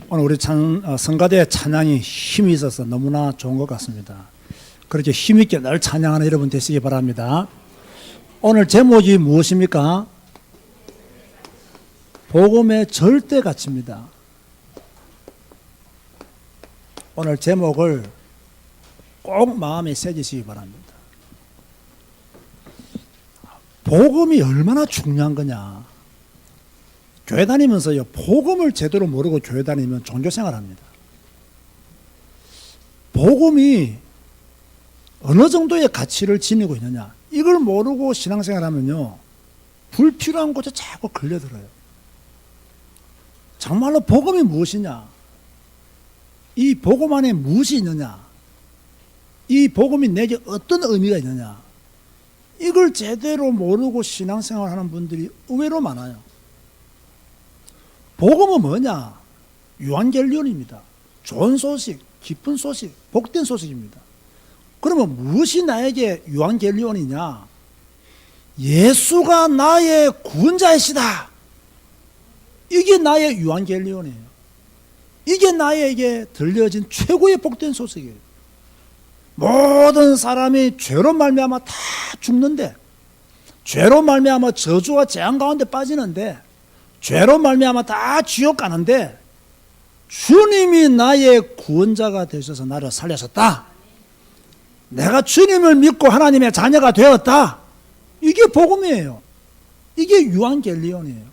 오늘 우리 성가대 찬양이 힘이 있어서 너무나 좋은 것 같습니다. 그렇게 힘있게 늘 찬양하는 여러분 되시기 바랍니다. 오늘 제목이 무엇입니까? 복음의 절대 가치입니다. 오늘 제목을 꼭 마음에 새기시기 바랍니다. 복음이 얼마나 중요한 거냐. 교회 다니면서요, 복음을 제대로 모르고 교회 다니면 종교생활 합니다. 복음이 어느 정도의 가치를 지니고 있느냐, 이걸 모르고 신앙생활 하면요, 불필요한 곳에 자꾸 걸려들어요. 정말로 복음이 무엇이냐, 이 복음 안에 무엇이 있느냐, 이 복음이 내게 어떤 의미가 있느냐, 이걸 제대로 모르고 신앙생활 하는 분들이 의외로 많아요. 복음은 뭐냐? 유한겔리온입니다. 좋은 소식, 기쁜 소식, 복된 소식입니다. 그러면 무엇이 나에게 유한겔리온이냐? 예수가 나의 구원자이시다. 이게 나의 유한겔리온이에요. 이게 나에게 들려진 최고의 복된 소식이에요. 모든 사람이 죄로 말미암아 다 죽는데, 죄로 말미암아 저주와 재앙 가운데 빠지는데, 죄로 말미암아 다 지옥 가는데, 주님이 나의 구원자가 되셔서 나를 살려셨다. 내가 주님을 믿고 하나님의 자녀가 되었다. 이게 복음이에요. 이게 유한겔리온이에요.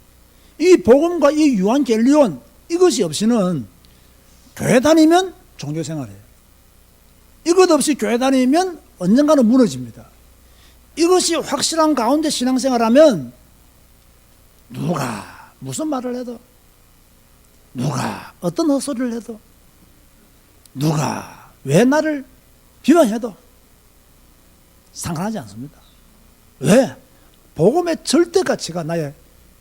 이 복음과 이 유한겔리온, 이것이 없이는 교회 다니면 종교생활이에요. 이것 없이 교회 다니면 언젠가는 무너집니다. 이것이 확실한 가운데 신앙생활하면 누가 무슨 말을 해도, 누가 어떤 헛소리를 해도, 누가 왜 나를 비방해도 상관하지 않습니다. 왜? 복음의 절대 가치가 나의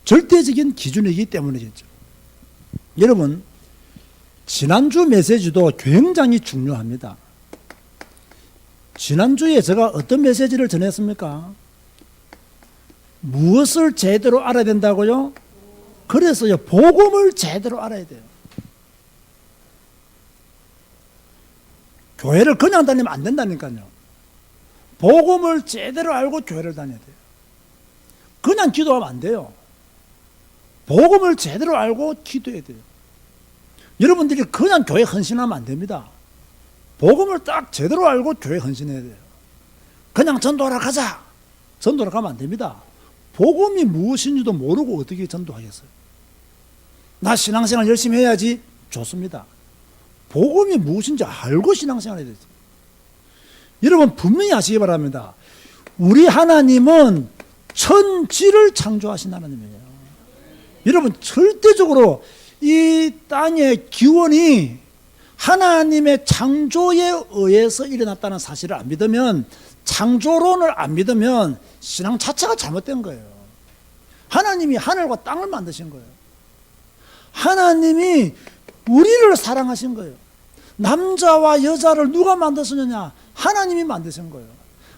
절대적인 기준이기 때문이겠죠. 여러분, 지난주 메시지도 굉장히 중요합니다. 지난주에 제가 어떤 메시지를 전했습니까? 무엇을 제대로 알아야 된다고요? 그래서요, 복음을 제대로 알아야 돼요. 교회를 그냥 다니면 안 된다니까요. 복음을 제대로 알고 교회를 다녀야 돼요. 그냥 기도하면 안 돼요. 복음을 제대로 알고 기도해야 돼요. 여러분들이 그냥 교회 헌신하면 안 됩니다. 복음을 딱 제대로 알고 교회 헌신해야 돼요. 그냥 전도하러 가자, 전도하러 가면 안 됩니다. 복음이 무엇인지도 모르고 어떻게 전도하겠어요? 나 신앙생활 열심히 해야지. 좋습니다. 복음이 무엇인지 알고 신앙생활 해야 되죠. 여러분, 분명히 아시기 바랍니다. 우리 하나님은 천지를 창조하신 하나님이에요. 여러분, 절대적으로 이 땅의 기원이 하나님의 창조에 의해서 일어났다는 사실을 안 믿으면, 창조론을 안 믿으면 신앙 자체가 잘못된 거예요. 하나님이 하늘과 땅을 만드신 거예요. 하나님이 우리를 사랑하신 거예요. 남자와 여자를 누가 만드셨느냐? 하나님이 만드신 거예요.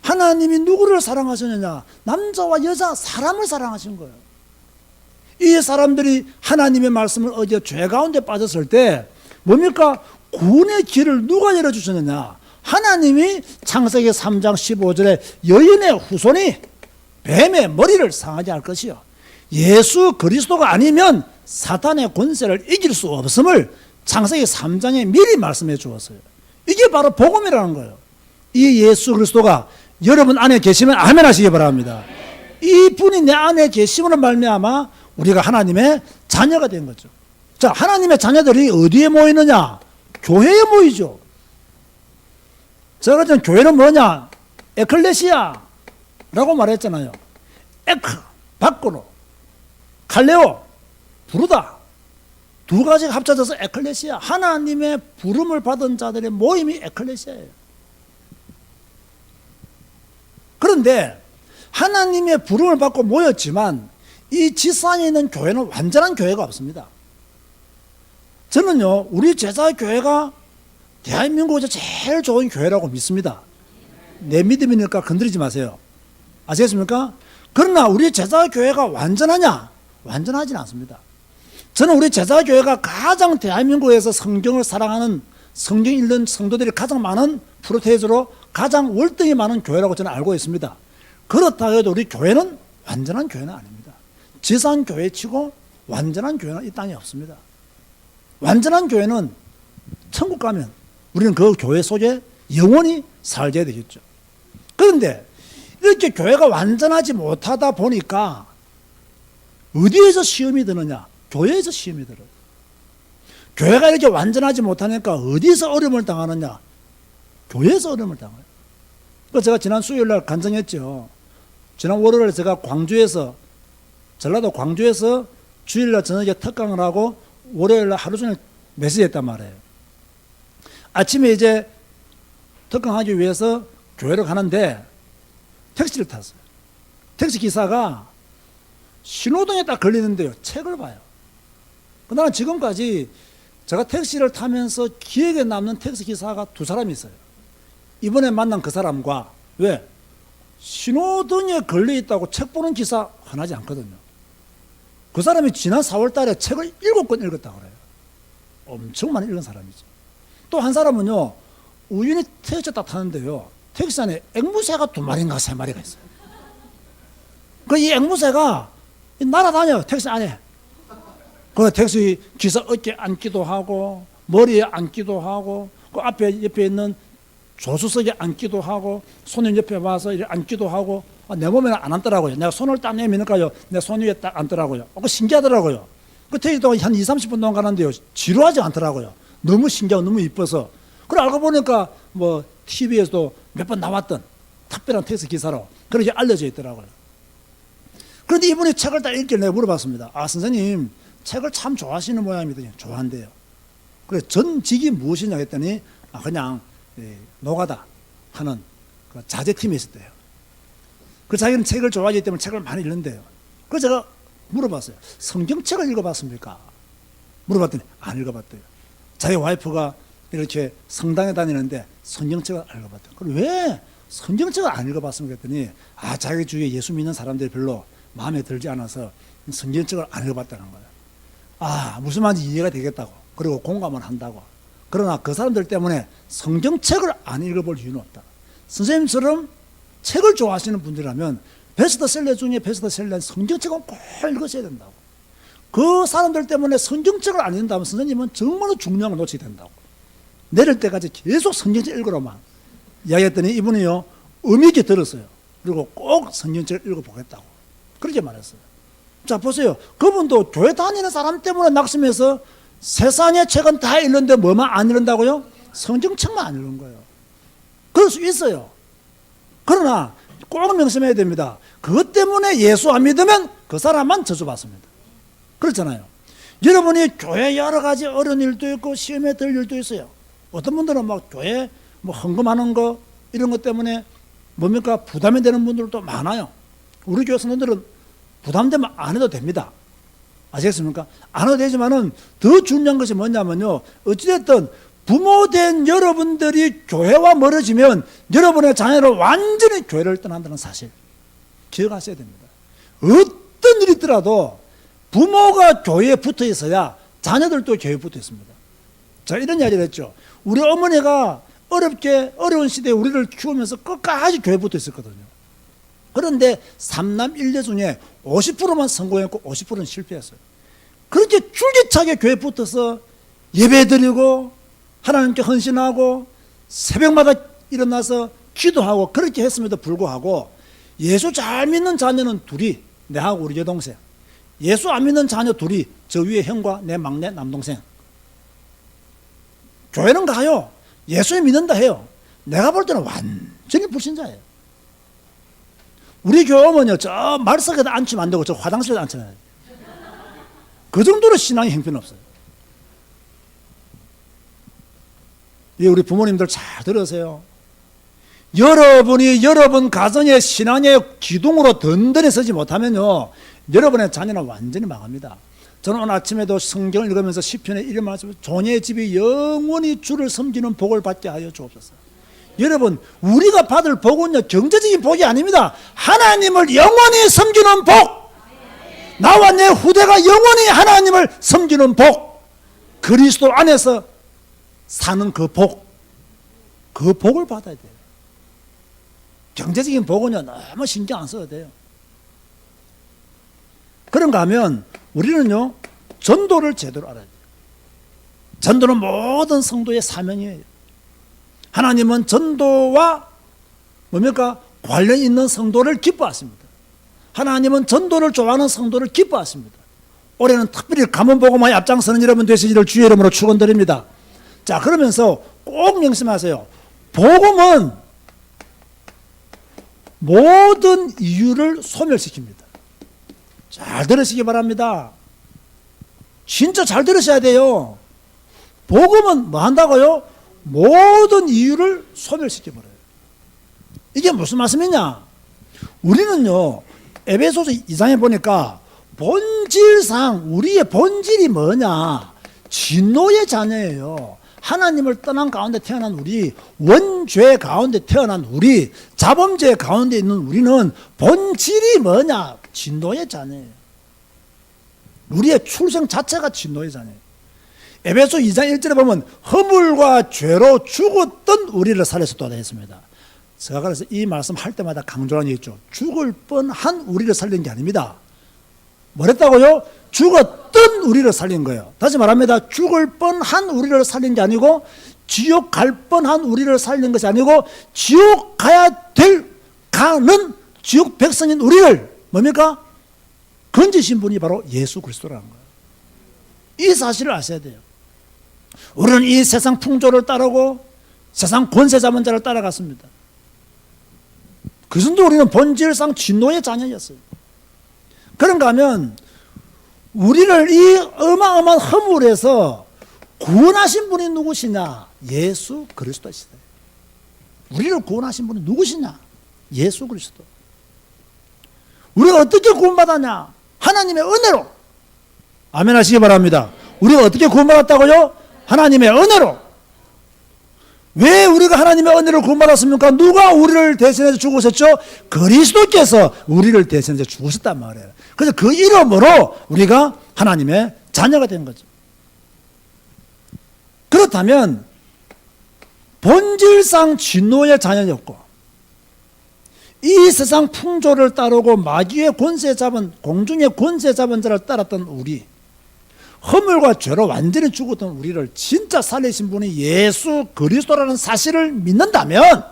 하나님이 누구를 사랑하셨느냐? 남자와 여자, 사람을 사랑하신 거예요. 이 사람들이 하나님의 말씀을 어겨 죄 가운데 빠졌을 때 뭡니까? 구원의 길을 누가 열어주셨느냐? 하나님이 창세기 3장 15절에 여인의 후손이 뱀의 머리를 상하게 할 것이요, 예수 그리스도가 아니면 사탄의 권세를 이길 수 없음을 창세기 3장에 미리 말씀해 주었어요. 이게 바로 복음이라는 거예요. 이 예수 그리스도가 여러분 안에 계시면 아멘 하시기 바랍니다. 이분이 내 안에 계심으로 말미암아 우리가 하나님의 자녀가 된 거죠. 자, 하나님의 자녀들이 어디에 모이느냐? 교회에 모이죠. 제가 전 교회는 뭐냐? 에클레시아라고 말했잖아요. 에크, 밖으로, 칼레오, 부르다. 두 가지가 합쳐져서 에클레시아, 하나님의 부름을 받은 자들의 모임이 에클레시아예요. 그런데 하나님의 부름을 받고 모였지만 이 지산에 있는 교회는 완전한 교회가 없습니다. 저는요, 우리 제자교회가 대한민국에서 제일 좋은 교회라고 믿습니다. 내 믿음이니까 건드리지 마세요. 아시겠습니까? 그러나 우리 제자교회가 완전하냐? 완전하진 않습니다. 저는 우리 제자교회가 가장 대한민국에서 성경을 사랑하는 성경 읽는 성도들이 가장 많은 프로테이즈로 가장 월등히 많은 교회라고 저는 알고 있습니다. 그렇다 해도 우리 교회는 완전한 교회는 아닙니다. 지상 교회치고 완전한 교회는 이 땅에 없습니다. 완전한 교회는 천국 가면 우리는 그 교회 속에 영원히 살게 되겠죠. 그런데 이렇게 교회가 완전하지 못하다 보니까 어디에서 시험이 드느냐? 교회에서 시험이 들어요. 교회가 이렇게 완전하지 못하니까 어디서 어려움을 당하느냐? 교회에서 어려움을 당해요. 제가 지난 수요일날 간증했죠. 지난 월요일에 제가 광주에서, 전라도 광주에서 주일날 저녁에 특강을 하고 월요일날 하루 종일 메시지했단 말이에요. 아침에 이제 특강하기 위해서 교회로 가는데 택시를 탔어요. 택시 기사가 신호등에 딱 걸리는데요, 책을 봐요. 나는 지금까지 제가 택시를 타면서 기억에 남는 택시 기사가 두 사람이 있어요. 이번에 만난 그 사람과, 왜? 신호등에 걸려있다고 책 보는 기사 흔하지 않거든요. 그 사람이 지난 4월 달에 책을 7권 읽었다고 그래요. 엄청 많이 읽은 사람이죠. 또 한 사람은요, 우연히 택시 딱 타는데요, 택시 안에 앵무새가 2마리인가 3마리가 있어요. 이 앵무새가 날아다녀요, 택시 안에. 그 택시 기사 어깨에 앉기도 하고, 머리에 앉기도 하고, 그 앞에 옆에 있는 조수석에 앉기도 하고, 손님 옆에 와서 이렇게 앉기도 하고, 내 몸에는 안 앉더라고요. 내가 손을 딱 내미니까요, 내 손 위에 딱 앉더라고요. 그 신기하더라고요. 그 택시 동안 한 20-30분 동안 가는데요, 지루하지 않더라고요. 너무 신기하고 너무 이뻐서. 그래 알고 보니까 뭐 TV에서도 몇 번 나왔던 특별한 택시 기사로 그렇게 알려져 있더라고요. 그런데 이분이 책을 딱 읽길래 내가 물어봤습니다. 선생님, 책을 참 좋아하시는 모양입니다. 좋아한대요. 그래 전직이 무엇이냐 했더니 그냥 노가다 하는 그 자재팀에 있었대요. 그 자기는 책을 좋아하기 때문에 책을 많이 읽는데요. 그래서 제가 물어봤어요. 성경책을 읽어봤습니까? 물어봤더니 안 읽어봤대요. 자기 와이프가 이렇게 성당에 다니는데 성경책을 안 읽어봤대요. 그럼 왜 성경책을 안 읽어봤습니까? 했더니 자기 주위에 예수 믿는 사람들이 별로 마음에 들지 않아서 성경책을 안 읽어봤다는 거예요. 무슨 말인지 이해가 되겠다고. 그리고 공감을 한다고. 그러나 그 사람들 때문에 성경책을 안 읽어볼 이유는 없다. 선생님처럼 책을 좋아하시는 분들이라면 베스트셀러 중에 베스트셀러인 성경책은 꼭 읽으셔야 된다고. 그 사람들 때문에 성경책을 안 읽는다면 선생님은 정말로 중요한 걸 놓치게 된다고. 내릴 때까지 계속 성경책 읽으러만 이야기했더니 이분이요, 의미 있게 들었어요. 그리고 꼭 성경책을 읽어보겠다고 그렇게 말했어요. 자 보세요, 그분도 교회 다니는 사람 때문에 낙심해서 세상의 책은 다 읽는데 뭐만 안 읽는다고요? 성경책만 안 읽는 거예요. 그럴 수 있어요. 그러나 꼭 명심해야 됩니다. 그것 때문에 예수 안 믿으면 그 사람만 저주받습니다. 그렇잖아요. 여러분이 교회 여러 가지 어려운 일도 있고 시험에 들 일도 있어요. 어떤 분들은 막 교회 헌금하는 거 이런 것 때문에 뭡니까 부담이 되는 분들도 많아요. 우리 교회 성도들은 부담되면 안 해도 됩니다. 아시겠습니까? 안 해도 되지만은 더 중요한 것이 뭐냐면요, 어찌됐든 부모된 여러분들이 교회와 멀어지면 여러분의 자녀를 완전히 교회를 떠난다는 사실 기억하셔야 됩니다. 어떤 일이 있더라도 부모가 교회에 붙어 있어야 자녀들도 교회에 붙어 있습니다. 자, 이런 이야기를 했죠. 우리 어머니가 어려운 시대에 우리를 키우면서 끝까지 교회에 붙어 있었거든요. 그런데 3남 1녀 중에 50%만 성공했고 50%는 실패했어요. 그렇게 줄기차게 교회에 붙어서 예배드리고 하나님께 헌신하고 새벽마다 일어나서 기도하고 그렇게 했음에도 불구하고 예수 잘 믿는 자녀는 둘이, 내하고 우리 여동생, 예수 안 믿는 자녀 둘이, 저 위에 형과 내 막내 남동생. 교회는 가요. 예수 믿는다 해요. 내가 볼 때는 완전히 불신자예요. 우리 교회 어머니요, 저 말석에도 앉히면 안 되고 저 화장실에도 앉혀놔요. 그 정도로 신앙이 형편없어요. 우리 부모님들 잘 들으세요. 여러분이 여러분 가정의 신앙의 기둥으로 든든히 서지 못하면요, 여러분의 자녀는 완전히 망합니다. 저는 오늘 아침에도 성경을 읽으면서 시편에 이런 말씀, 종의 집이 영원히 주를 섬기는 복을 받게 하여 주옵소서. 여러분, 우리가 받을 복은요, 경제적인 복이 아닙니다. 하나님을 영원히 섬기는 복. 나와 내 후대가 영원히 하나님을 섬기는 복, 그리스도 안에서 사는 그 복, 그 복을 받아야 돼요. 경제적인 복은요, 너무 신경 안 써도 돼요. 그런가 하면 우리는요, 전도를 제대로 알아야 돼요. 전도는 모든 성도의 사명이에요. 하나님은 전도와 뭡니까? 관련 있는 성도를 기뻐하십니다. 하나님은 전도를 좋아하는 성도를 기뻐하십니다. 올해는 특별히 가문복음화에 앞장서는 여러분 되시기를 주의 이름으로 축원드립니다. 자, 그러면서 꼭 명심하세요. 복음은 모든 이유를 소멸시킵니다. 잘 들으시기 바랍니다. 진짜 잘 들으셔야 돼요. 복음은 뭐 한다고요? 모든 이유를 소멸시켜버려요. 이게 무슨 말씀이냐? 우리는요, 에베소서 2장에 보니까 본질상 우리의 본질이 뭐냐? 진노의 자녀예요. 하나님을 떠난 가운데 태어난 우리, 원죄 가운데 태어난 우리, 자범죄 가운데 있는 우리는 본질이 뭐냐? 진노의 자녀예요. 우리의 출생 자체가 진노의 자녀예요. 에베소 2장 1절에 보면 허물과 죄로 죽었던 우리를 살려서 했습니다. 제가 그래서 이 말씀 할 때마다 강조하는 게 있죠. 죽을 뻔한 우리를 살린 게 아닙니다. 뭐랬다고요? 죽었던 우리를 살린 거예요. 다시 말합니다. 죽을 뻔한 우리를 살린 게 아니고 지옥 갈 뻔한 우리를 살린 것이 아니고 지옥 가야 가는 지옥 백성인 우리를 뭡니까? 건지신 분이 바로 예수 그리스도라는 거예요. 이 사실을 아셔야 돼요. 우리는 이 세상 풍조를 따르고 세상 권세 잡은 자를 따라갔습니다. 그 정도 우리는 본질상 진노의 자녀였어요. 그런가 하면 우리를 이 어마어마한 허물에서 구원하신 분이 누구시냐? 예수 그리스도시다. 우리를 구원하신 분이 누구시냐? 예수 그리스도. 우리가 어떻게 구원받았냐? 하나님의 은혜로. 아멘 하시기 바랍니다. 우리가 어떻게 구원받았다고요? 하나님의 은혜로. 왜 우리가 하나님의 은혜를 구원받았습니까? 누가 우리를 대신해서 죽으셨죠? 그리스도께서 우리를 대신해서 죽으셨단 말이에요. 그래서 그 이름으로 우리가 하나님의 자녀가 된 거죠. 그렇다면 본질상 진노의 자녀였고 이 세상 풍조를 따르고 마귀의 권세 잡은, 공중의 권세 잡은 자를 따랐던 우리, 허물과 죄로 완전히 죽었던 우리를 진짜 살리신 분이 예수 그리스도라는 사실을 믿는다면,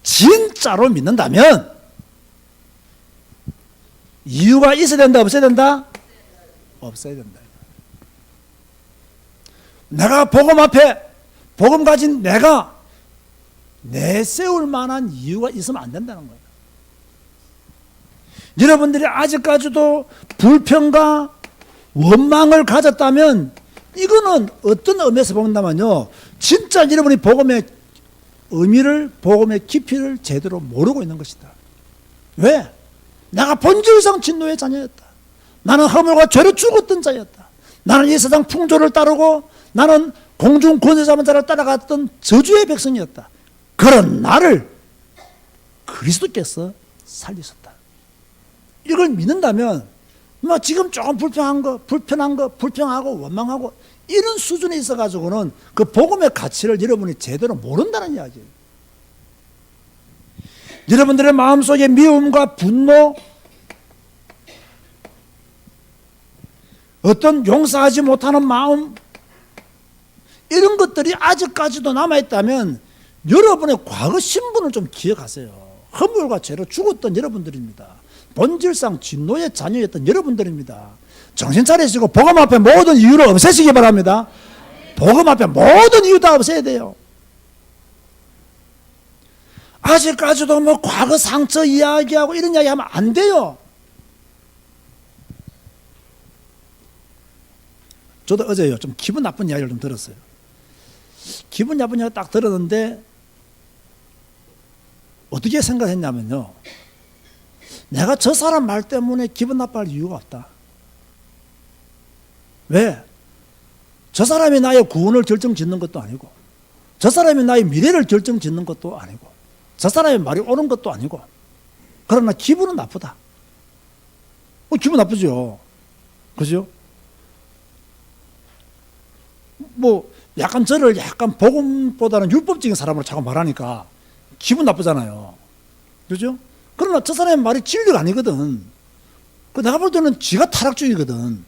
진짜로 믿는다면 이유가 있어야 된다, 없어야 된다? 없어야 된다. 내가 복음 앞에, 복음 가진 내가 내세울 만한 이유가 있으면 안 된다는 거예요. 여러분들이 아직까지도 불평과 원망을 가졌다면 이거는 어떤 의미에서 본다면요, 진짜 여러분이 복음의 의미를, 복음의 깊이를 제대로 모르고 있는 것이다. 왜? 내가 본질상 진노의 자녀였다. 나는 허물과 죄로 죽었던 자였다. 나는 이 세상 풍조를 따르고 나는 공중 권세 잡은 자를 따라갔던 저주의 백성이었다. 그런 나를 그리스도께서 살리셨다. 이걸 믿는다면 뭐 지금 조금 불편한 거, 불평하고 원망하고 이런 수준에 있어가지고는 그 복음의 가치를 여러분이 제대로 모른다는 이야기예요. 여러분들의 마음속에 미움과 분노, 어떤 용서하지 못하는 마음, 이런 것들이 아직까지도 남아있다면 여러분의 과거 신분을 좀 기억하세요. 허물과 죄로 죽었던 여러분들입니다. 본질상 진노의 자녀였던 여러분들입니다. 정신 차리시고 복음 앞에 모든 이유를 없애시기 바랍니다. 복음 앞에 모든 이유 다 없애야 돼요. 아직까지도 뭐 과거 상처 이야기하고 이런 이야기 하면 안 돼요. 저도 어제요, 좀 기분 나쁜 이야기를 좀 들었어요. 기분 나쁜 이야기 딱 들었는데 어떻게 생각했냐면요, 내가 저 사람 말 때문에 기분 나빠할 이유가 없다. 왜? 저 사람이 나의 구원을 결정짓는 것도 아니고, 저 사람이 나의 미래를 결정짓는 것도 아니고, 저 사람의 말이 옳은 것도 아니고, 그러나 기분은 나쁘다. 기분 나쁘죠. 그죠? 뭐 약간 저를 약간 복음보다는 율법적인 사람으로 자꾸 말하니까 기분 나쁘잖아요. 그죠? 그러나 저 사람의 말이 진리가 아니거든. 내가 볼 때는 지가 타락주의거든.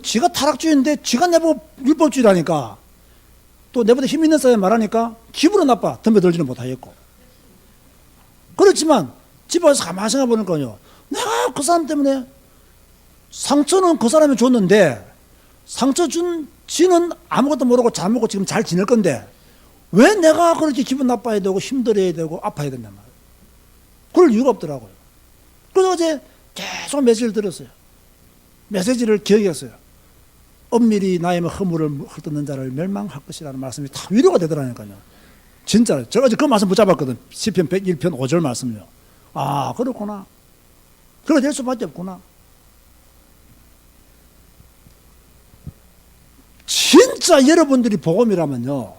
지가 타락주의인데 지가 내보고 율법주의라니까 또 내보다 힘 있는 사람이 말하니까 기분은 나빠. 덤벼들지는 못하겠고. 그렇지만 집에 와서 가만히 생각해 보니까요. 내가 그 사람 때문에 상처는 그 사람이 줬는데 상처 준 지는 아무것도 모르고 잘 먹고 지금 잘 지낼 건데 왜 내가 그렇게 기분 나빠야 되고 힘들어야 되고 아파야 된단 말이에요. 그럴 이유가 없더라고요. 그래서 어제 계속 메시지를 들었어요. 메시지를 기억했어요. 엄밀히 나의 허물을 헐뜯는 자를 멸망할 것이라는 말씀이 다 위로가 되더라니까요. 진짜로. 제가 어제 그 말씀 붙잡았거든. 시편 101편 5절 말씀이요. 아, 그렇구나. 그래 될 수밖에 없구나. 진짜 여러분들이 복음이라면요.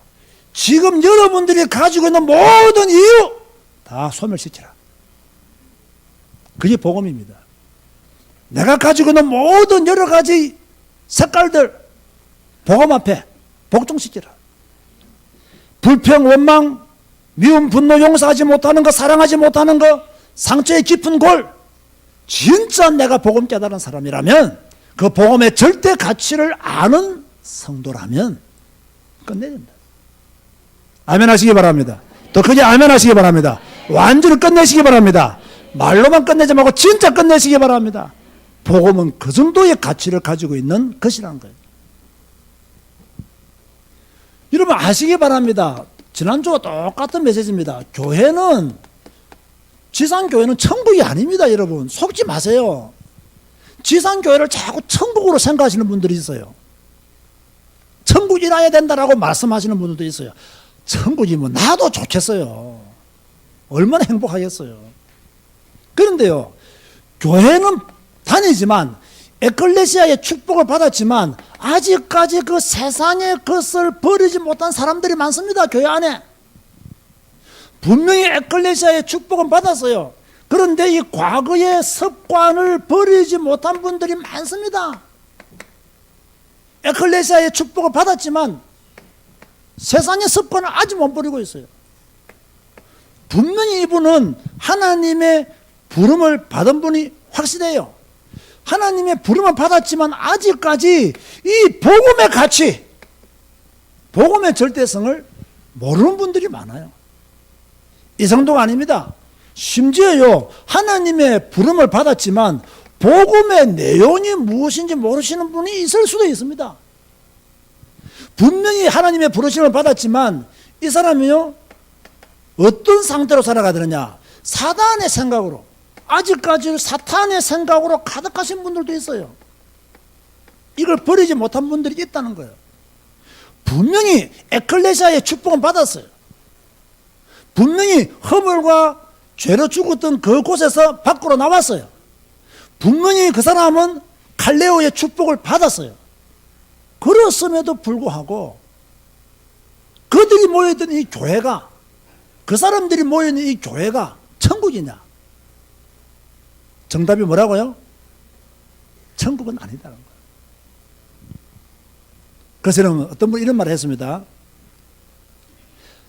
지금 여러분들이 가지고 있는 모든 이유 다 소멸시키라. 그게 복음입니다. 내가 가지고 있는 모든 여러 가지 색깔들 복음 앞에 복종시키라. 불평, 원망, 미움, 분노, 용서하지 못하는 거, 사랑하지 못하는 거, 상처의 깊은 골. 진짜 내가 복음 깨달은 사람이라면 그 복음의 절대 가치를 아는 성도라면 끝내야 된다. 아멘 하시기 바랍니다. 더 크게 아멘 하시기 바랍니다. 완전히 끝내시기 바랍니다. 말로만 끝내지 말고 진짜 끝내시기 바랍니다. 복음은 그 정도의 가치를 가지고 있는 것이라는 거예요. 여러분 아시기 바랍니다. 지난주와 똑같은 메시지입니다. 교회는 지상교회는 천국이 아닙니다. 여러분 속지 마세요. 지상교회를 자꾸 천국으로 생각하시는 분들이 있어요. 천국이라야 된다라고 말씀하시는 분들도 있어요. 천국이면 나도 좋겠어요. 얼마나 행복하겠어요. 그런데요, 교회는 다니지만 에클레시아의 축복을 받았지만 아직까지 그 세상의 것을 버리지 못한 사람들이 많습니다. 교회 안에. 분명히 에클레시아의 축복은 받았어요. 그런데 이 과거의 습관을 버리지 못한 분들이 많습니다. 에클레시아의 축복을 받았지만 세상의 습관을 아직 못 버리고 있어요. 분명히 이분은 하나님의 부름을 받은 분이 확실해요. 하나님의 부름을 받았지만 아직까지 이 복음의 가치, 복음의 절대성을 모르는 분들이 많아요. 이 정도가 아닙니다. 심지어요, 하나님의 부름을 받았지만 복음의 내용이 무엇인지 모르시는 분이 있을 수도 있습니다. 분명히 하나님의 부르심을 받았지만 이 사람이요, 어떤 상태로 살아가느냐, 사단의 생각으로, 아직까지 사탄의 생각으로 가득하신 분들도 있어요. 이걸 버리지 못한 분들이 있다는 거예요. 분명히 에클레시아의 축복은 받았어요. 분명히 허물과 죄로 죽었던 그곳에서 밖으로 나왔어요. 분명히 그 사람은 칼레오의 축복을 받았어요. 그렇음에도 불구하고 그들이 모여있던 이 교회가, 그 사람들이 모여있는 이 교회가 천국이냐? 정답이 뭐라고요? 천국은 아니다는 거예요. 그래서 여러분, 어떤 분이 이런 말을 했습니다.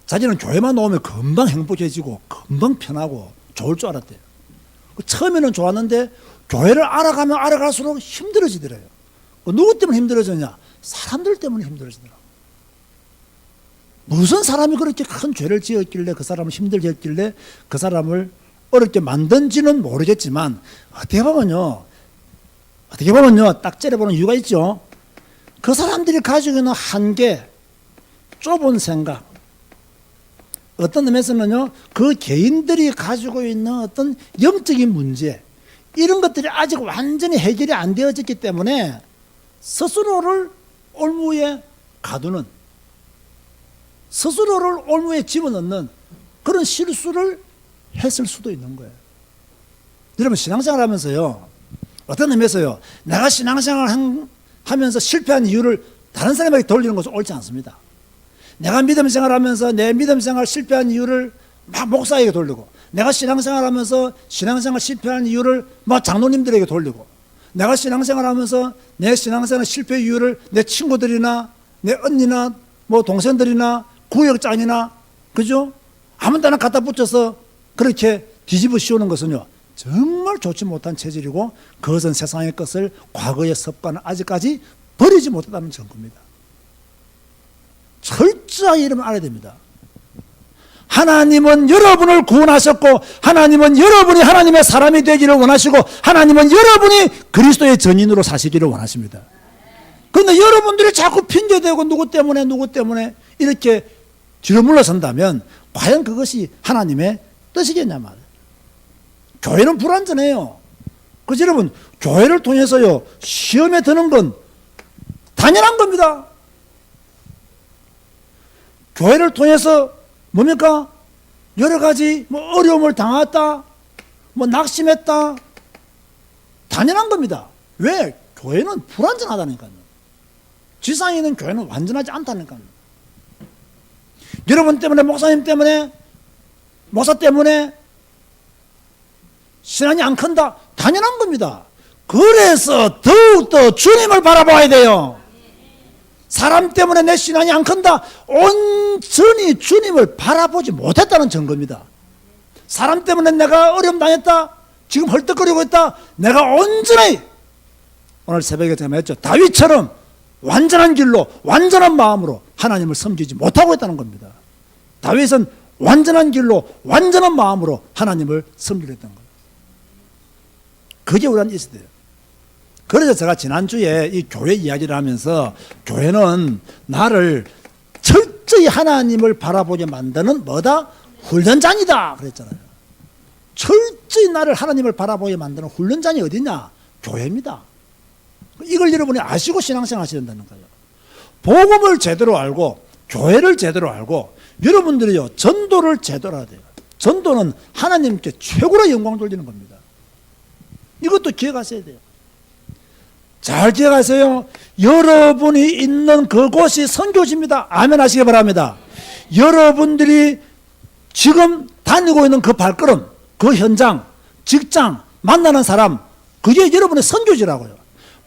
자기는 교회만 나오면 금방 행복해지고 금방 편하고 좋을 줄 알았대요. 처음에는 좋았는데 교회를 알아가면 알아갈수록 힘들어지더래요. 누구 때문에 힘들어졌냐? 사람들 때문에 힘들어지더라고요. 무슨 사람이 그렇게 큰 죄를 지었길래 그 사람을 힘들게 했길래 그 사람을 어렵게 만든지는 모르겠지만 어떻게 보면요 딱 째려보는 이유가 있죠. 그 사람들이 가지고 있는 한계, 좁은 생각, 어떤 의미에서는요, 그 개인들이 가지고 있는 어떤 영적인 문제, 이런 것들이 아직 완전히 해결이 안 되어졌기 때문에 스스로를 올무에 가두는, 스스로를 올무에 집어넣는 그런 실수를 했을 수도 있는 거예요. 여러분, 신앙생활 하면서요, 어떤 의미에서요, 내가 신앙생활 하면서 실패한 이유를 다른 사람에게 돌리는 것은 옳지 않습니다. 내가 믿음생활 하면서 내 믿음생활 실패한 이유를 막 목사에게 돌리고, 내가 신앙생활 하면서 신앙생활 실패한 이유를 막 장로님들에게 돌리고, 내가 신앙생활하면서 내 신앙생활 실패 이유를 내 친구들이나 내 언니나 뭐 동생들이나 구역장이나 그죠? 아무 데나 갖다 붙여서 그렇게 뒤집어 씌우는 것은요 정말 좋지 못한 체질이고 그것은 세상의 것을 과거의 습관을 아직까지 버리지 못했다는 증거입니다. 철저히 이름을 알아야 됩니다. 하나님은 여러분을 구원하셨고 하나님은 여러분이 하나님의 사람이 되기를 원하시고 하나님은 여러분이 그리스도의 전인으로 사시기를 원하십니다. 그런데 여러분들이 자꾸 핑계대고 누구 때문에 이렇게 뒤로 물러선다면 과연 그것이 하나님의 뜻이겠냐 말이에요. 교회는 불완전해요. 그래서 여러분 교회를 통해서요 시험에 드는 건 당연한 겁니다. 교회를 통해서 뭡니까? 여러 가지 뭐 어려움을 당했다, 뭐 낙심했다, 당연한 겁니다. 왜? 교회는 불완전하다니까요. 지상에 있는 교회는 완전하지 않다니까요. 여러분 때문에, 목사님 때문에, 목사 때문에 신앙이 안 큰다? 당연한 겁니다. 그래서 더욱더 주님을 바라봐야 돼요. 사람 때문에 내 신앙이 안 큰다? 온전히 주님을 바라보지 못했다는 증거입니다. 사람 때문에 내가 어려움 당했다? 지금 헐떡거리고 있다? 내가 온전히 오늘 새벽에 제가 말했죠. 다윗처럼 완전한 길로 완전한 마음으로 하나님을 섬기지 못하고 있다는 겁니다. 다윗은 완전한 길로 완전한 마음으로 하나님을 섬기려 했던 거예요. 그게 우리한테 있어야 돼요. 그래서 제가 지난주에 이 교회 이야기를 하면서 교회는 나를 철저히 하나님을 바라보게 만드는 뭐다? 훈련장이다 그랬잖아요. 철저히 나를 하나님을 바라보게 만드는 훈련장이 어디냐? 교회입니다. 이걸 여러분이 아시고 신앙생활 하셔야 된다는 거예요. 복음을 제대로 알고 교회를 제대로 알고 여러분들이요 전도를 제대로 해야 돼요. 전도는 하나님께 최고로 영광 돌리는 겁니다. 이것도 기억하셔야 돼요. 잘 기억하세요. 여러분이 있는 그곳이 선교지입니다. 아멘 하시기 바랍니다. 여러분들이 지금 다니고 있는 그 발걸음, 그 현장, 직장, 만나는 사람, 그게 여러분의 선교지라고요.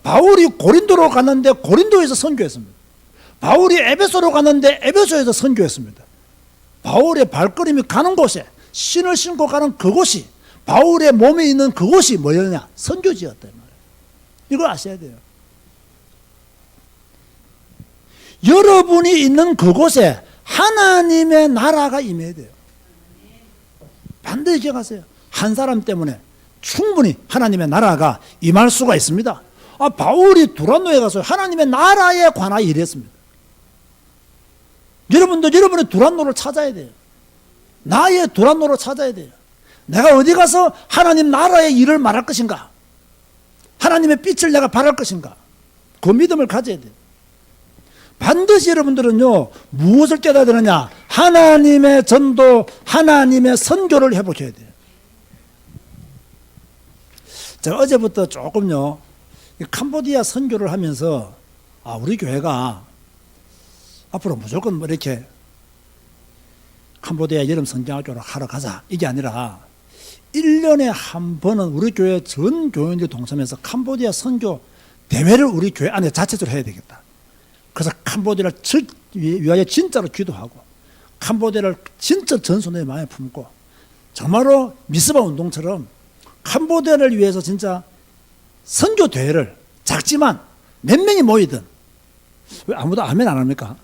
바울이 고린도로 갔는데 고린도에서 선교했습니다. 바울이 에베소로 갔는데 에베소에서 선교했습니다. 바울의 발걸음이 가는 곳에 신을 신고 가는 그곳이 바울의 몸에 있는 그곳이 뭐였냐? 선교지였단 말이에요. 이걸 아셔야 돼요. 여러분이 있는 그곳에 하나님의 나라가 임해야 돼요. 반드시 기억하세요. 한 사람 때문에 충분히 하나님의 나라가 임할 수가 있습니다. 바울이 두란노에 가서 하나님의 나라에 관하여 일했습니다. 여러분도 여러분의 두란노를 찾아야 돼요. 나의 두란노를 찾아야 돼요. 내가 어디 가서 하나님 나라의 일을 말할 것인가? 하나님의 빛을 내가 발할 것인가? 그 믿음을 가져야 돼요. 반드시 여러분들은요 무엇을 깨달아야 되느냐? 하나님의 전도, 하나님의 선교를 해보셔야 돼요. 제가 어제부터 조금요 캄보디아 선교를 하면서 우리 교회가 앞으로 무조건 뭐 이렇게 캄보디아 여름 선교학교를 하러 가자 이게 아니라 1년에 한 번은 우리 교회 전 교인들이 동참해서 캄보디아 선교 대회를 우리 교회 안에 자체적으로 해야 되겠다. 그래서 캄보디아를 위하여 진짜로 기도하고 캄보디아를 진짜 전선의 마음에 품고 정말로 미스바 운동처럼 캄보디아를 위해서 진짜 선교 대회를 작지만 몇 명이 모이든 왜 아무도 아멘 안 합니까?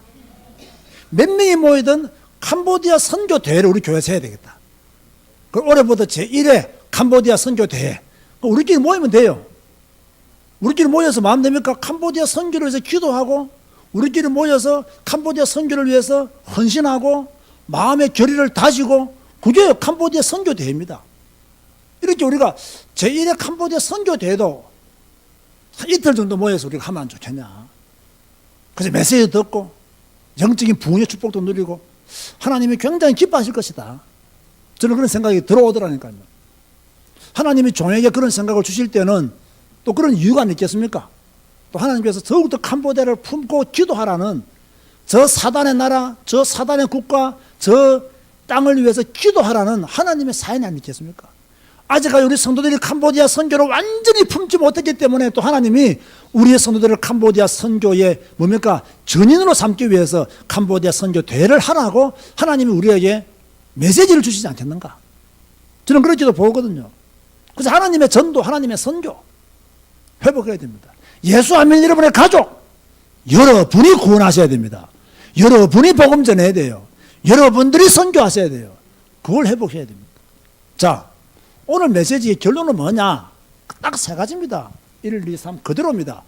몇 명이 모이든 캄보디아 선교 대회를 우리 교회에서 해야 되겠다. 그 올해부터 제1회 캄보디아 선교 대회 우리끼리 모이면 돼요. 우리끼리 모여서 마음 됩니까? 캄보디아 선교를 위해서 기도하고 우리끼리 모여서 캄보디아 선교를 위해서 헌신하고 마음의 결의를 다지고 그게 캄보디아 선교 대회입니다. 이렇게 우리가 제1회 캄보디아 선교 대회도 한 이틀 정도 모여서 우리가 하면 안 좋겠냐. 그래서 메시지 듣고 영적인 부흥의 축복도 누리고 하나님이 굉장히 기뻐하실 것이다. 저는 그런 생각이 들어오더라니까요. 하나님이 종에게 그런 생각을 주실 때는 또 그런 이유가 있겠습니까? 또 하나님께서 더욱더 캄보디아를 품고 기도하라는 저 사단의 나라, 저 사단의 국가, 저 땅을 위해서 기도하라는 하나님의 사연이 아니겠습니까? 아직까지 우리 성도들이 캄보디아 선교를 완전히 품지 못했기 때문에 또 하나님이 우리의 성도들을 캄보디아 선교의 뭡니까? 전인으로 삼기 위해서 캄보디아 선교 대회를 하라고 하나님이 우리에게 메시지를 주시지 않겠는가? 저는 그렇게도 보거든요. 그래서 하나님의 전도, 하나님의 선교 회복해야 됩니다. 예수 안 믿는 여러분의 가족, 여러분이 구원하셔야 됩니다. 여러분이 복음 전해야 돼요. 여러분들이 선교하셔야 돼요. 그걸 회복해야 됩니다. 자, 오늘 메시지의 결론은 뭐냐? 딱 세 가지입니다. 1, 2, 3 그대로입니다.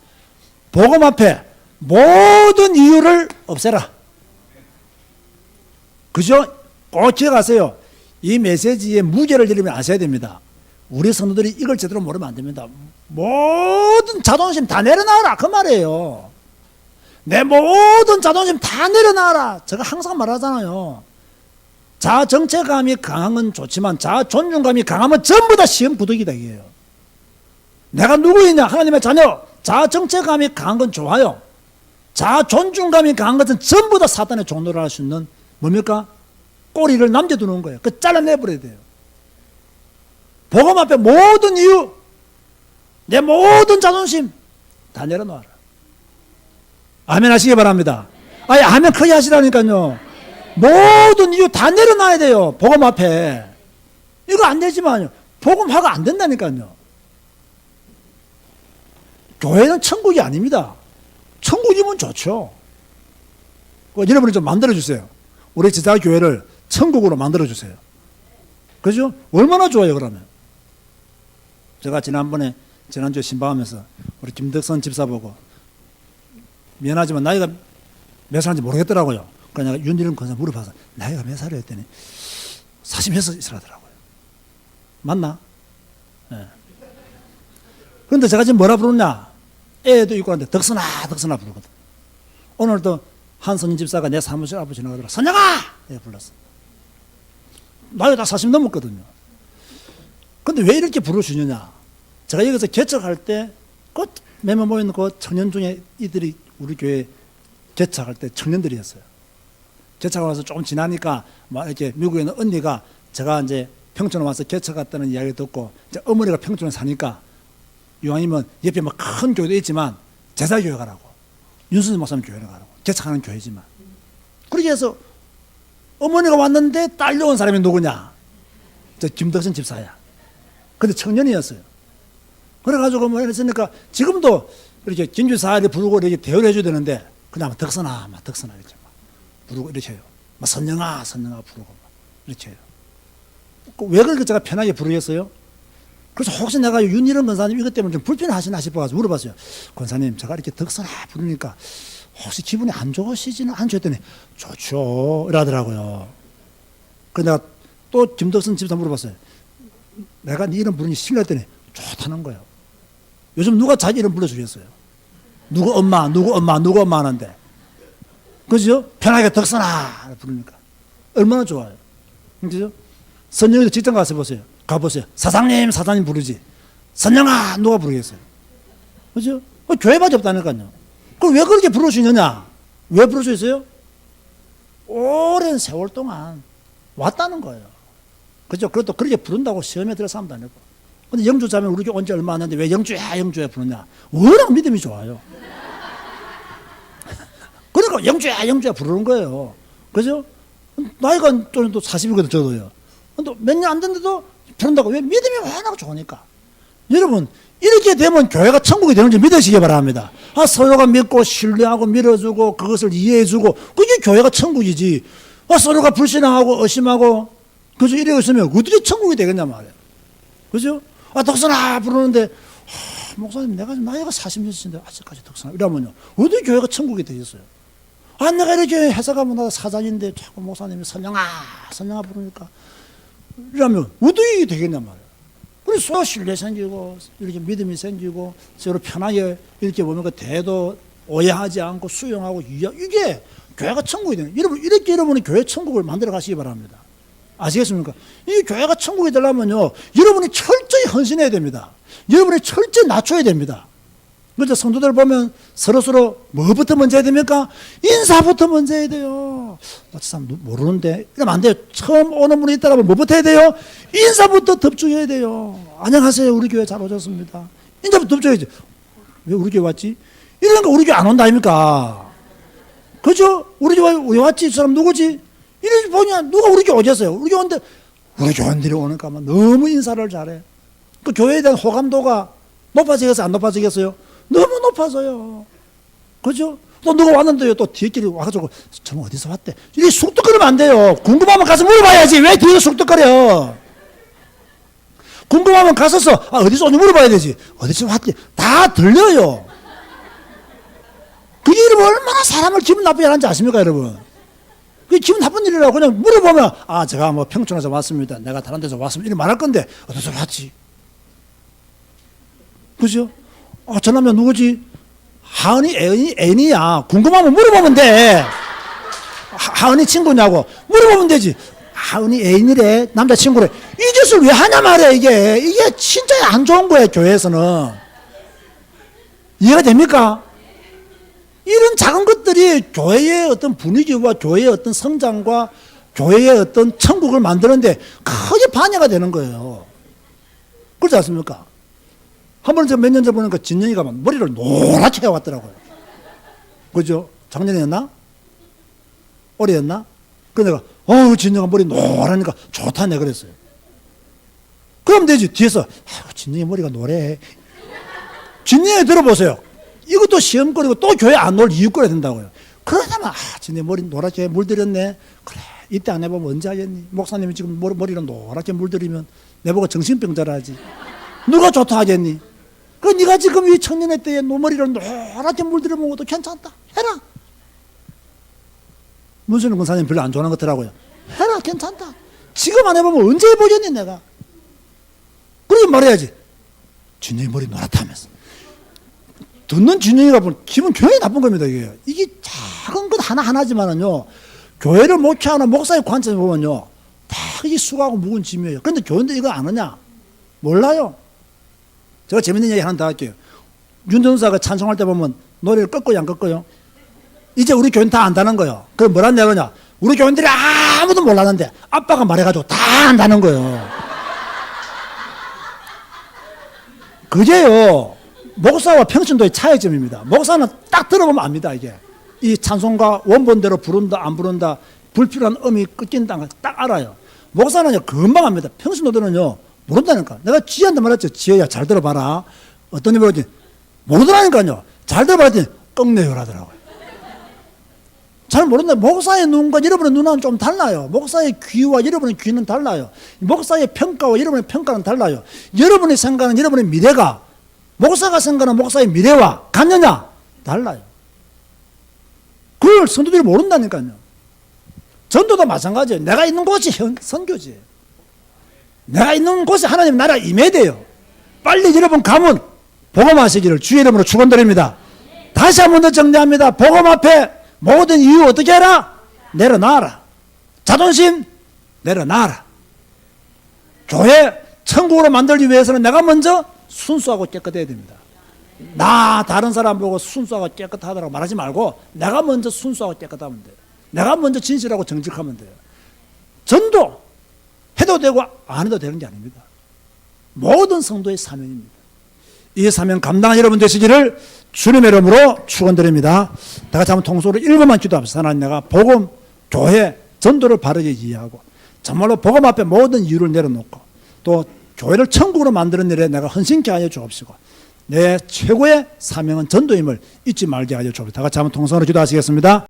복음 앞에 모든 이유를 없애라. 그죠? 꼭 기억하세요. 이 메시지의 무게를 여러분이 아셔야 됩니다. 우리 성도들이 이걸 제대로 모르면 안 됩니다. 모든 자존심 다 내려놔라 그 말이에요. 내 모든 자존심 다 내려놔라. 제가 항상 말하잖아요. 자아 정체감이 강한 건 좋지만 자아 존중감이 강하면 전부 다 시험 구덕이다 이게요. 내가 누구이냐? 하나님의 자녀. 자아 정체감이 강한 건 좋아요. 자아 존중감이 강한 것은 전부 다 사탄의 종노를 할 수 있는 뭡니까? 꼬리를 남겨두는 거예요. 그 잘라내버려야 돼요. 복음 앞에 모든 이유, 내 모든 자존심 다 내려놓아라. 아멘 하시기 바랍니다. 아니 아멘 크게 하시라니까요. 모든 이유 다 내려놔야 돼요. 복음 앞에. 이거 안 되지만요. 복음화가 안 된다니까요. 교회는 천국이 아닙니다. 천국이면 좋죠. 여러분이 좀 만들어주세요. 우리 지자 교회를 천국으로 만들어주세요. 그죠? 얼마나 좋아요, 그러면. 제가 지난주에 신방하면서 우리 김덕선 집사 보고 미안하지만 나이가 몇 살인지 모르겠더라고요. 그러니까 내가 윤일은 권사 물어봐서 나이가 몇 살이에요 했더니 46이라더라고요. 맞나? 네. 그런데 제가 지금 뭐라 부르냐? 애도 있고 하는데 덕선아 부르거든. 오늘도 한선인 집사가 내 사무실 앞에 지나가더라. 선영아! 내가 불렀어. 나이가 다 40 넘었거든요. 근데 왜 이렇게 부르시느냐? 제가 여기서 개척할 때, 그 몇몇 모이는 그 청년 중에 이들이 우리 교회 개척할 때 청년들이었어요. 개척하고 나서 조금 지나니까 막 이렇게 미국에 있는 언니가 제가 이제 평촌에 와서 개척했다는 이야기 듣고 이제 어머니가 평촌에 사니까 이왕이면 옆에 뭐 큰 교회도 있지만 제사교회 가라고. 윤수진 목사님 교회를 가라고. 개척하는 교회지만. 그렇게 해서 어머니가 왔는데 딸려온 사람이 누구냐? 저 김덕선 집사야. 근데 청년이었어요. 그래가지고 뭐 이랬으니까 지금도 이렇게 진주사를 부르고 이렇게 대우를 해줘야 되는데 그냥 덕선아 이렇게 막 부르고 이렇게 해요. 막 선영아 부르고 막 이렇게 해요. 왜 그렇게 제가 편하게 부르겠어요? 그래서 혹시 내가 윤일은 권사님 이것 때문에 좀 불편하시나 싶어가지고 물어봤어요. 권사님 제가 이렇게 덕선아 부르니까 혹시 기분이 안 좋으시지는 않죠? 했더니 좋죠 이러더라고요. 그래서 내가 또 김덕선 집사 물어봤어요. 내가 네 이름 부르니 싫어했더니 좋다는 거예요. 요즘 누가 자기 이름 불러주겠어요? 누구 엄마 하는데. 그죠? 편하게 덕선아 부르니까. 얼마나 좋아요. 그죠? 선영이도 직장 가서 보세요. 가보세요. 사장님 부르지. 선영아 누가 부르겠어요? 그죠? 교회밖에 없다니까요. 그럼 왜 그렇게 부를 수 있느냐? 왜 부를 수 있어요? 오랜 세월 동안 왔다는 거예요. 그죠? 그것도 그렇게 부른다고 시험에 들어서 하면 안 되고. 근데 영주자면 우리 교회 온 지 얼마 안 됐는데 왜 영주야 부르냐? 워낙 믿음이 좋아요. 그러니까 영주야 부르는 거예요. 그죠? 나이가 좀 또 40이거든, 저도요. 근데 몇 년 안 됐는데도 부른다고. 왜? 믿음이 워낙 좋으니까. 여러분, 이렇게 되면 교회가 천국이 되는 줄 믿으시기 바랍니다. 서로가 믿고 신뢰하고 밀어주고 그것을 이해해주고 그게 교회가 천국이지. 서로가 불신앙하고 의심하고 그죠? 이러고 있으면 어떻게 천국이 되겠냐 말이에요. 그죠? 덕선아 부르는데 목사님 내가 나이가 40몇인데 아직까지 덕선아 이러면요 어디 교회가 천국이 되겠어요? 내가 이렇게 회사 가면 나 사장인데 자꾸 목사님이 선영아 부르니까 이러면 어떻게 되겠냐 말이에요. 그래서 신뢰 생기고 이렇게 믿음이 생기고 서로 편하게 이렇게 보면 대도 오해하지 않고 수용하고 이게 교회가 천국이 되는. 이렇게 여러분이 교회 천국을 만들어 가시기 바랍니다. 아시겠습니까? 이 교회가 천국이 되려면요, 여러분이 철저히 헌신해야 됩니다. 여러분이 철저히 낮춰야 됩니다. 그래서 성도들 보면 서로서로 뭐부터 먼저 해야 됩니까? 인사부터 먼저 해야 돼요. 나 참 모르는데 이러면 안 돼요. 처음 오는 분이 있다면 뭐부터 해야 돼요? 인사부터 덥죽여야 돼요. 안녕하세요, 우리 교회 잘 오셨습니다. 인사부터 덥죽여야지. 왜 우리 교회 왔지? 이러니까 우리 교회 안 온다 아닙니까? 그죠? 우리 교회 왜 왔지? 저 사람 누구지? 이러지 보냐, 누가 우리 교회 오셨어요? 우리 교회인데 우리 교원들이 오니까 너무 인사를 잘해. 그 교회에 대한 호감도가 높아지겠어요? 안 높아지겠어요? 너무 높아져요. 그죠? 또 누가 왔는데요. 또 뒤에끼리 와가지고 저 어디서 왔대? 이게 쑥덕거리면 안 돼요. 궁금하면 가서 물어봐야지. 왜 뒤에서 쑥덕거려? 궁금하면 가서서 어디서 오니 물어봐야 되지. 어디서 왔대? 다 들려요. 그게 여러분 얼마나 사람을 기분 나쁘게 하는지 아십니까, 여러분? 그게 기분 나쁜 일이라고 그냥 물어보면 제가 뭐 평촌에서 왔습니다. 내가 다른 데서 왔습니다. 이렇게 말할 건데 어디서 왔지? 그죠? 저 남자 누구지? 하은이 애인이야. 궁금하면 물어보면 돼. 하은이 친구냐고 물어보면 되지. 하은이 애인이래, 남자친구래. 이 짓을 왜 하냐 말이야. 이게 진짜 안 좋은 거예요, 교회에서는. 이해가 됩니까? 이런 작은 것들이 교회의 어떤 분위기와 교회의 어떤 성장과 교회의 어떤 천국을 만드는데 크게 방해가 되는 거예요. 그렇지 않습니까? 한 번은 몇 년 전 보니까 진영이가 머리를 노랗게 해왔더라고요. 그죠? 작년이었나? 올해였나? 그래서 내가 진영아 머리 노라니까 좋다네 그랬어요. 그럼 되지. 뒤에서 진영이 머리가 노래. 진영이 들어보세요. 이것도 시험거리고 또 교회 안 올 이유거리 된다고요. 그러다만 진영이 머리 노랗게 물들였네. 그래 이때 안 해보면 언제 하겠니? 목사님이 지금 머리를 노랗게 물들이면 내보고 정신병자라 하지. 누가 좋다 하겠니? 네가 지금 이 청년의 때에 머리를 노랗게 물들여 먹어도 괜찮다. 해라. 문수영 권사님 별로 안 좋아하는 것 같더라고요. 해라, 괜찮다. 지금 안 해보면 언제 해보겠니 내가? 그렇게 말해야지. 진영이 머리 노랗다면서. 듣는 진영이가 보면 기분 굉장히 나쁜 겁니다. 이게 작은 것 하나하나지만은요, 교회를 목회하는 목사의 관점에 보면요, 다 이 수고하고 묵은 짐이에요. 그런데 교회인데 이거 아느냐? 몰라요. 제가 재밌는 얘기 하나 더 할게요. 윤 전사가 찬송할 때 보면 노래를 꺾어요, 안 꺾어요? 이제 우리 교회는 다 안다는 거예요. 그럼 뭐란 얘기냐? 우리 교인들이 아무도 몰랐는데 아빠가 말해가지고 다 안다는 거예요. 그게요, 목사와 평신도의 차이점입니다. 목사는 딱 들어보면 압니다. 이게 이 찬송가 원본대로 부른다 안 부른다, 불필요한 음이 끊긴다 딱 알아요. 목사는요 금방 합니다. 평신도들은요 모른다니까. 내가 지혜한테 말했죠. 지혜야 잘 들어봐라. 어떤 일이 벌어지 모르더라니까요. 잘 들어봤더니 꺾내요라더라고요. 잘 모른다. 목사의 눈과 여러분의 눈은 좀 달라요. 목사의 귀와 여러분의 귀는 달라요. 목사의 평가와 여러분의 평가는 달라요. 여러분이 생각하는 여러분의 미래가 목사가 생각하는 목사의 미래와 같느냐? 달라요. 그걸 성도들이 모른다니까요. 전도도 마찬가지예요. 내가 있는 곳이 선교지. 내가 있는 곳에 하나님 나라 임해야 돼요. 빨리 여러분 가면 복음하시기를 주의 이름으로 축원드립니다. 다시 한 번 더 정리합니다. 복음 앞에 모든 이유 어떻게 해라? 내려놔라. 자존심 내려놔라. 교회 천국으로 만들기 위해서는 내가 먼저 순수하고 깨끗해야 됩니다. 나 다른 사람 보고 순수하고 깨끗하다고 말하지 말고 내가 먼저 순수하고 깨끗하면 돼요. 내가 먼저 진실하고 정직하면 돼요. 전도 해도 되고 안 해도 되는 게 아닙니다. 모든 성도의 사명입니다. 이 사명 감당한 여러분 되시기를 주님의 이름으로 축원드립니다. 다 같이 한번 통속으로 1분만 기도합시다. 하나님, 내가 복음, 교회, 전도를 바르게 이해하고 정말로 복음 앞에 모든 이유를 내려놓고 또 교회를 천국으로 만드는 일에 내가 헌신케 하여 주옵시고 내 최고의 사명은 전도임을 잊지 말게 하여 주옵소서. 다 같이 한번 통성으로 기도하시겠습니다.